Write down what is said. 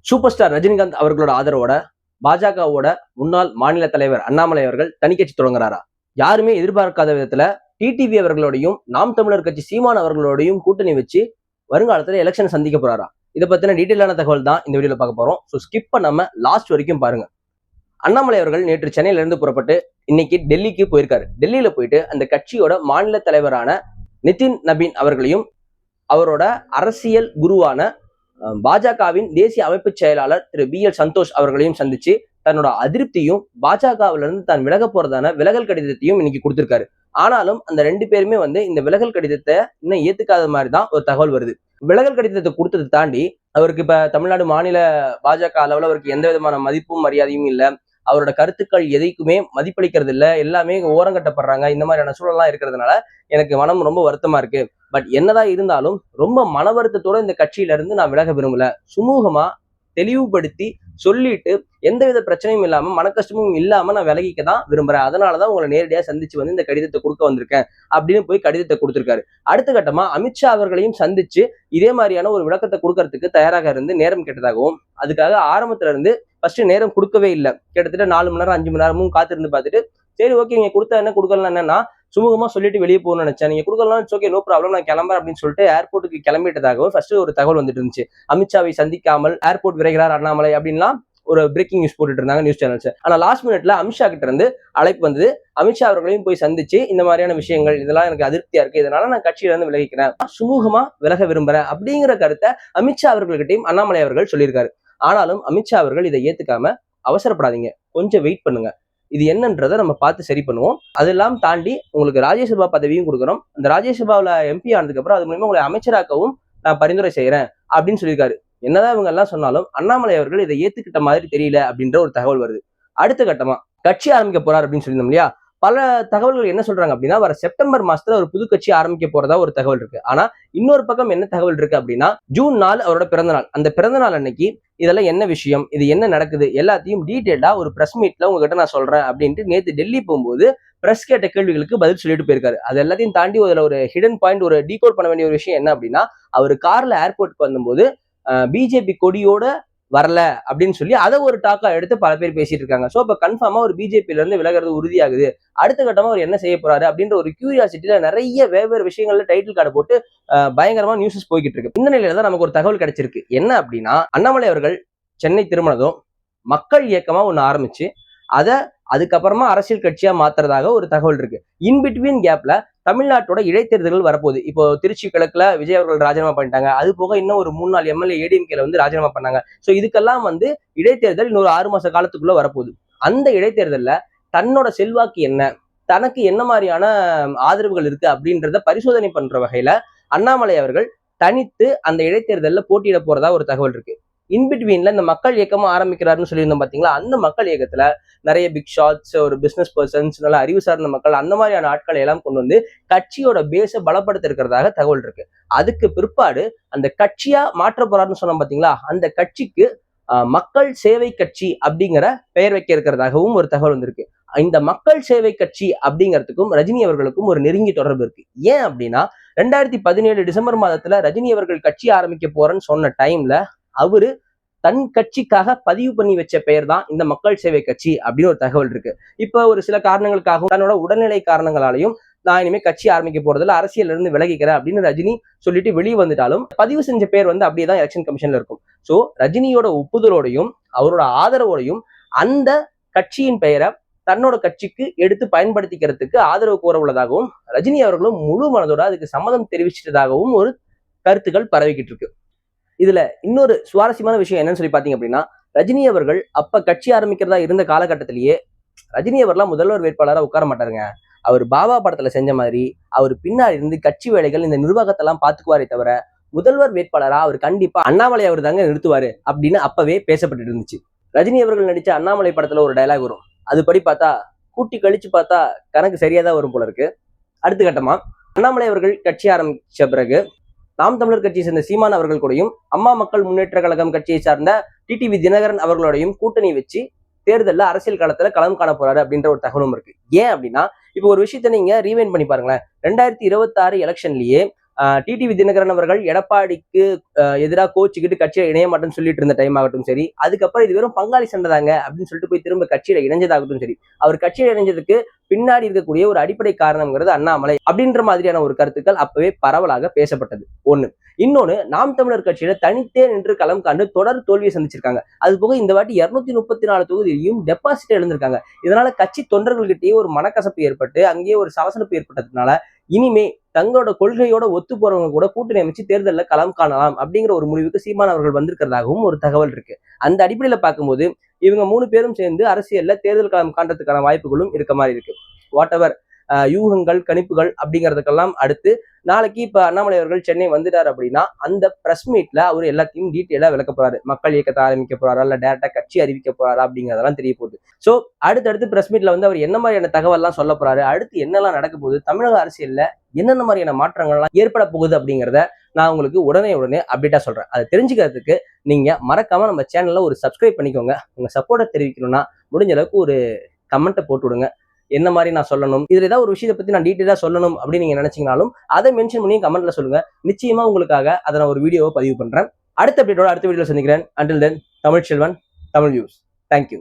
Super star Rajinikanth அவர்களோட ஆதரவோட பாஜகவோட முன்னாள் மாநில தலைவர் அண்ணாமலை அவர்கள் தனிக்கட்சி தொடங்குறாரா? யாருமே எதிர்பார்க்காத விதத்துல டிடிவி அவர்களோடையும் நாம் தமிழர் கட்சி சீமான் அவர்களோடையும் கூட்டணி வச்சு வருங்காலத்துல எலெக்ஷன் சந்திக்க போறாரா? இதை பத்தின டீட்டெயிலான தகவல் தான் இந்த வீடியோல பார்க்க போறோம். ஸோ ஸ்கிப் பண்ணாம லாஸ்ட் வரைக்கும் பாருங்க. அண்ணாமலை அவர்கள் நேற்று சென்னையில இருந்து புறப்பட்டு இன்னைக்கு டெல்லிக்கு போயிருக்காரு. டெல்லியில போயிட்டு அந்த கட்சியோட மாநில தலைவரான நிதின் நபீன் அவர்களையும் அவரோட அரசியல் குருவான பாஜகவின் தேசிய அமைப்பு செயலாளர் திரு BL சந்தோஷ் அவர்களையும் சந்திச்சு தன்னோட அதிருப்தியும் பாஜகவில இருந்து தான் விலக போறதான விலகல் கடிதத்தையும் இன்னைக்கு கொடுத்திருக்காரு. ஆனாலும் அந்த ரெண்டு பேருமே இந்த விலகல் கடிதத்தை இன்னும் ஏத்துக்காத மாதிரி தான் ஒரு தகவல் வருது. விலகல் கடிதத்தை கொடுத்ததை தாண்டி அவருக்கு இப்ப தமிழ்நாடு மாநில பாஜக அளவுல அவருக்கு எந்த விதமான மதிப்பும் மரியாதையும் இல்லை. அவரோட கருத்துக்கள் எதைக்குமே மதிப்பளிக்கிறது இல்லை, எல்லாமே ஓரங்கட்டப்படுறாங்க. இந்த மாதிரியான சூழல்லாம் இருக்கிறதுனால எனக்கு மனம் ரொம்ப வருத்தமா இருக்கு. பட் என்னதான் இருந்தாலும் ரொம்ப மன வருத்தத்தோட இந்த கட்சியில இருந்து நான் விலக விரும்பல. சுமூகமா தெளிவுபடுத்தி சொல்லிட்டு எந்தவித பிரச்சனையும் இல்லாம மனக்கஷ்டமும் இல்லாம நான் விலகிக்க தான் விரும்புறேன். அதனாலதான் உங்களை நேரடியா சந்திச்சு இந்த கடிதத்தை கொடுக்க வந்திருக்கேன் அப்படின்னு போய் கடிதத்தை கொடுத்திருக்காரு. அடுத்த கட்டமா அமித்ஷா அவர்களையும் சந்திச்சு இதே மாதிரியான ஒரு விளக்கத்தை கொடுக்கறதுக்கு தயாராக இருந்து நேரம் கேட்டதாகவும், அதுக்காக ஆரம்பத்துல இருந்து ஃபர்ஸ்ட் நேரம் கொடுக்கவே இல்லை. கிட்டத்தட்ட 4 மணி நேரம் 5 மணி நேரமும் காத்திருந்து பார்த்துட்டு சரி ஓகே நீங்க கொடுத்தா என்ன கொடுக்கலாம் என்னன்னா சுமூகமா சொல்லிட்டு வெளியே போகணும்னு நினைச்சேன். நீங்க கொடுக்கலாம் ஓகே நோ ப்ராப்ளம் நான் கிளம்புறேன் அப்படின்னு சொல்லிட்டு ஏர்போர்ட்டுக்கு கிளம்பிட்டதாகவும் ஃபர்ஸ்ட் ஒரு தகவல் வந்துட்டு இருந்துச்சு. அமித்ஷாவை சந்திக்காமல் ஏர்போர்ட் விரைகிறார் அண்ணாமலை அப்படின்லாம் ஒரு பிரேக்கிங் நியூஸ் போட்டுட்டு இருந்தாங்க நியூஸ் சேனல்ஸ். ஆனா லாஸ்ட் மினிட்ல அமித்ஷா கிட்ட இருந்து அழைப்பு வந்தது. அமித்ஷா அவர்களையும் போய் சந்திச்சு இந்த மாதிரியான விஷயங்கள் இதெல்லாம் எனக்கு அதிருப்தியா இருக்கு, இதனால நான் கட்சியில இருந்து விலகிக்கிறேன், சுமூகமா விலக விரும்புறேன் அப்படிங்கிற கருத்தை அமித்ஷா அவர்கள்கிட்டையும் அண்ணாமலை அவர்கள் சொல்லியிருக்காரு. ஆனாலும் அமித்ஷா அவர்கள் இதை ஏத்துக்காம அவசரப்படாதீங்க, கொஞ்சம் வெயிட் பண்ணுங்க, இது என்னன்றதை நம்ம பார்த்து சரி பண்ணுவோம். அதெல்லாம் தாண்டி உங்களுக்கு ராஜ்யசபா பதவியும் கொடுக்குறோம், அந்த ராஜ்யசபாவில் MP ஆனதுக்கு அப்புறம் அது மூலமா உங்களை அமைச்சராக்கவும் நான் பரிந்துரை செய்யறேன் அப்படின்னு சொல்லியிருக்காரு. என்னதான் இவங்க எல்லாம் சொன்னாலும் அண்ணாமலை அவர்கள் இதை ஏத்துக்கிட்ட மாதிரி தெரியல அப்படின்ற ஒரு தகவல் வருது. அடுத்த கட்டமா கட்சி ஆரம்பிக்க போறாரு அப்படின்னு சொல்லியிருந்தோம் இல்லையா? பல தகவல்கள் என்ன சொல்றாங்க அப்படின்னா வர செப்டம்பர் மாசத்துல ஒரு புது கட்சி ஆரம்பிக்க போறதா ஒரு தகவல் இருக்கு. ஆனா இன்னொரு பக்கம் என்ன தகவல் இருக்கு அப்படின்னா ஜூன் 4 அவரோட பிறந்த நாள். அந்த பிறந்த நாள் அன்னைக்கு இதெல்லாம் என்ன விஷயம், இது என்ன நடக்குது எல்லாத்தையும் டீட்டெயிலா ஒரு பிரஸ் மீட்ல உங்ககிட்ட நான் சொல்றேன் அப்படின்ட்டு நேற்று டெல்லி போகும்போது பிரஸ் கேட்ட கேள்விகளுக்கு பதில் சொல்லிட்டு போயிருக்காரு. அது எல்லாத்தையும் தாண்டி அதுல ஒரு ஹிடன் பாயிண்ட், ஒரு டீகோட் பண்ண வேண்டிய ஒரு விஷயம் என்ன அப்படின்னா அவர் கார்ல ஏர்போர்ட்டுக்கு வந்தபோது பிஜேபி கொடியோட வரல அப்படின்னு சொல்லி அதை ஒரு டாக்கா எடுத்து பல பேர் பேசிட்டு இருக்காங்க. ஸோ இப்போ கன்ஃபார்மா ஒரு பிஜேபியில இருந்து விலகிறது உறுதியாகுது. அடுத்த கட்டமா அவர் என்ன செய்ய போறாரு அப்படின்ற ஒரு கியூரியாசிட்டியில நிறைய வெவ்வேறு விஷயங்கள்ல டைட்டில் கார்டு போட்டு பயங்கரமா நியூஸஸ் போய்கிட்டு இருக்கு. இந்த நிலையில தான் நமக்கு ஒரு தகவல் கிடைச்சிருக்கு. என்ன அப்படின்னா அண்ணாமலை அவர்கள் சென்னை திரும்பினதும் மக்கள் இயக்கமா ஒண்ணு ஆரம்பிச்சு அதை அதுக்கப்புறமா அரசியல் கட்சியா மாத்துறதாக ஒரு தகவல் இருக்கு. இன்பிட்வீன் கேப்ல தமிழ்நாட்டோட இடைத்தேர்தல்கள் வரப்போகுது. இப்போ திருச்சி கிழக்குல விஜய் அவர்கள் ராஜினாமா பண்ணிட்டாங்க. அது போக இன்னும் ஒரு 3-4 MLA ADMKல ராஜினாமா பண்ணாங்க. ஸோ இதுக்கெல்லாம் இடைத்தேர்தல் இன்னொரு 6 மாச காலத்துக்குள்ள வரப்போகுது. அந்த இடைத்தேர்தல்ல தன்னோட செல்வாக்கு என்ன, தனக்கு என்ன மாதிரியான ஆதரவுகள் இருக்கு அப்படின்றத பரிசோதனை பண்ற வகையில அண்ணாமலை அவர்கள் தனித்து அந்த இடைத்தேர்தல்ல போட்டியிட போறதா ஒரு தகவல் இருக்கு. இன்பிட்வீன்ல இந்த மக்கள் இயக்கமா ஆரம்பிக்கிறாருன்னு சொல்லியிருந்தோம் பாத்தீங்களா? அந்த மக்கள் இயக்கத்துல நிறைய பிக் ஷாட்ஸ், ஒரு பிசினஸ் பர்சன்ஸ், நல்ல அறிவு சார்ந்த மக்கள், அந்த மாதிரியான ஆட்களை எல்லாம் கொண்டு கட்சியோட பேஸை பலப்படுத்த இருக்கிறதாக தகவல் இருக்கு. அதுக்கு பிற்பாடு அந்த கட்சியா மாற்ற போறாருன்னு சொன்னோம் பாத்தீங்களா? அந்த கட்சிக்கு மக்கள் சேவை கட்சி அப்படிங்கிற பெயர் வைக்க இருக்கிறதாகவும் ஒரு தகவல் வந்திருக்கு. இந்த மக்கள் சேவை கட்சி அப்படிங்கிறதுக்கும் ரஜினி அவர்களுக்கும் ஒரு நெருங்கிய தொடர்பு இருக்கு. ஏன் அப்படின்னா 2017 டிசம்பர் மாதத்துல ரஜினி அவர்கள் கட்சி ஆரம்பிக்க போறேன்னு சொன்ன டைம்ல அவரு தன் கட்சிக்காக பதிவு பண்ணி வச்ச பெயர் தான் இந்த மக்கள் சேவை கட்சி அப்படின்னு ஒரு தகவல் இருக்கு. இப்ப ஒரு சில காரணங்களுக்காகவும் தன்னோட உடல்நிலை காரணங்களாலையும் நான் இனிமே கட்சி ஆரம்பிக்க போறதுல அரசியல் இருந்து விலகிக்கிறேன் அப்படின்னு ரஜினி சொல்லிட்டு வெளியே வந்துட்டாலும் பதிவு செஞ்ச பேர் அப்படியேதான் எலெக்ஷன் கமிஷன்ல இருக்கும். சோ ரஜினியோட ஒப்புதலோடையும் அவரோட ஆதரவோடையும் அந்த கட்சியின் பெயரை தன்னோட கட்சிக்கு எடுத்து பயன்படுத்திக்கிறதுக்கு ஆதரவு கோர உள்ளதாகவும் ரஜினி அவர்களும் முழு மனதோட அதுக்கு சம்மதம் தெரிவிச்சிட்டதாகவும் ஒரு கருத்துக்கள் பரவிக்கிட்டு இருக்கு. இதுல இன்னொரு சுவாரஸ்யமான விஷயம் என்னன்னு சொல்லி பாத்தீங்க அப்படின்னா ரஜினி அவர்கள் அப்ப கட்சி ஆரம்பிக்கிறதா இருந்த காலகட்டத்திலேயே ரஜினி அவர்லாம் முதல்வர் வேட்பாளராக உட்கார மாட்டாருங்க. அவர் பாபா படத்துல செஞ்ச மாதிரி அவர் பின்னாடி இருந்து கட்சி வேலைகள் இந்த நிர்வாகத்தெல்லாம் பாத்துக்குவாரே தவிர முதல்வர் வேட்பாளரா அவர் கண்டிப்பா அண்ணாமலை அவர் தாங்க நிறுத்துவாரு அப்படின்னு அப்பவே பேசப்பட்டு இருந்துச்சு. ரஜினி அவர்கள் நடிச்ச அண்ணாமலை படத்துல ஒரு டைலாக் வரும், அதுபடி பார்த்தா கூட்டி கழிச்சு பார்த்தா கணக்கு சரியாதான் வரும் போல இருக்கு. அடுத்த கட்டமா அண்ணாமலை அவர்கள் கட்சி ஆரம்பிச்ச பிறகு நாம் தமிழர் கட்சியை சேர்ந்த சீமான் அவர்கள் கூடயும் அம்மா மக்கள் முன்னேற்ற கழகம் கட்சியை சார்ந்த டிடிவி தினகரன் அவர்களோடையும் கூட்டணி வச்சு தேர்தலில் அரசியல் காலத்துல களம் காண போறாரு அப்படின்ற ஒரு தகவலும் இருக்கு. ஏன் அப்படின்னா இப்போ ஒரு விஷயத்த நீங்க ரீவைண்ட் பண்ணி பாருங்களேன். 2026 எலெக்ஷன்லயே டிடிவி தினகரன் அவர்கள் எடப்பாடிக்கு எதிராக கோச்சுக்கிட்டு கட்சியில இணைய மாட்டேன்னு சொல்லிட்டு இருந்த டைம் ஆகட்டும் சரி, அதுக்கப்புறம் இது வெறும் பங்காளி சண்டை தாங்க அப்படின்னு சொல்லிட்டு போய் திரும்ப கட்சியில இணைஞ்சதாகட்டும் சரி, அவர் கட்சியில இணைஞ்சதுக்கு பின்னாடி இருக்கக்கூடிய ஒரு அடிப்படை காரணம்ங்கிறது அண்ணாமலை அப்படின்ற மாதிரியான ஒரு கருத்துக்கள் அப்பவே பரவலாக பேசப்பட்டது ஒண்ணு. இன்னொன்னு, நாம் தமிழர் கட்சியில தனித்தே நின்று களம் காண்டு தொடர் தோல்வியை சந்திச்சிருக்காங்க. அது போக இந்த வாட்டி 234 தொகுதியிலையும் டெபாசிட் எழுந்திருக்காங்க. இதனால கட்சி தொண்டர்கள்கிட்டயே ஒரு மனக்கசப்பு ஏற்பட்டு அங்கேயே ஒரு சலசலப்பு ஏற்பட்டதுனால இனிமே தங்களோட கொள்கையோட ஒத்து போறவங்க கூட கூட்டணி அமைச்சு தேர்தலில் களம் காணலாம் அப்படிங்கிற ஒரு முடிவுக்கு சீமான் அவர்கள் வந்திருக்கிறதாகவும் ஒரு தகவல் இருக்கு. அந்த அடிப்படையில பார்க்கும்போது இவங்க 3 பேரும் சேர்ந்து அரசியல்ல தேர்தல் களம் காண்றதுக்கான வாய்ப்புகளும் இருக்க மாதிரி இருக்கு. வாட் எவர் யூகங்கள் கணிப்புகள் அப்படிங்கிறதுக்கெல்லாம் அடுத்து நாளைக்கு இப்ப அண்ணாமலை அவர்கள் சென்னை வந்துட்டார் அப்படின்னா அந்த பிரஸ் மீட்ல அவர் எல்லாத்தையும் டீட்டெயிலா விளக்க போறாரு. மக்கள் இயக்கத்தை ஆரம்பிக்க போறாரா இல்ல டேரக்டா கட்சி அறிவிக்க போறாரா அப்படிங்கிறதெல்லாம் தெரிய போகுது. சோ அடுத்தடுத்து பிரஸ் மீட்ல வந்து அவர் என்ன மாதிரியான தகவல்லாம் சொல்ல போறாரு, அடுத்து என்னெல்லாம் நடக்க போகுது, தமிழக அரசியல்ல என்னென்ன மாதிரியான மாற்றங்கள்லாம் ஏற்பட போகுது அப்படிங்கிறத நான் உங்களுக்கு உடனே அப்டேட்டா சொல்றேன். அதை தெரிஞ்சுக்கிறதுக்கு நீங்க மறக்காம நம்ம சேனல்ல ஒரு சப்ஸ்கிரைப் பண்ணிக்கோங்க. உங்க சப்போர்ட்டை தெரிவிக்கணும்னா முடிஞ்ச அளவுக்கு ஒரு கமெண்ட்டை போட்டு விடுங்க. என்ன மாதிரி நான் சொல்லணும், இதுல ஏதாவது ஒரு விஷயத்தை பத்தி நான் டீட்டெயிலா சொல்லணும் அப்படின்னு நீங்க நினைச்சீங்கனாலும் அதை மென்ஷன் பண்ணி கமெண்ட்ல சொல்லுங்க. நிச்சயமா உங்களுக்காக அதை நான் ஒரு வீடியோவை பதிவு பண்றேன். அடுத்த அப்டேட்டோட அடுத்த வீடியோல சந்திக்கிறேன். Until then, Tamil Selvan, Tamil news. Thank you.